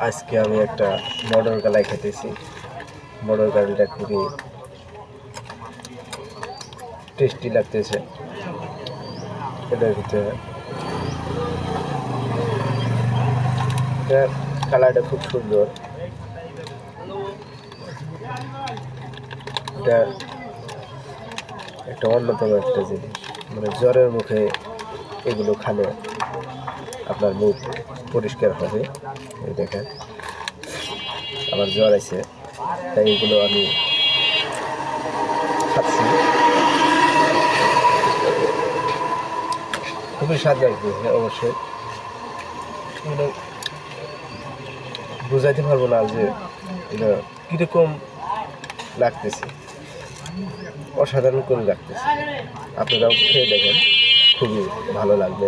আজকে আমি একটা মটর কলাই খেতেছি। মটর কলাইটা খুবই টেস্টি লাগতেছে। এটার ভিতরে কালারটা খুব সুন্দর। এটা একটা অন্যতম একটা জিনিস, মানে জ্বরের মুখে এগুলো খালে আপনার মুখ পরিষ্কার হবে। এই দেখেন আমার জ্বর আছে, তাই এগুলো আমি খাচ্ছি। খুবই স্বাদ লাগতেছে। অবশ্যই মানে বোঝাইতে পারবো না যে এটা কীরকম লাগতেছে, অসাধারণ করে লাগতেছে। আপনারাও খেয়ে দেখেন, খুবই ভালো লাগবে।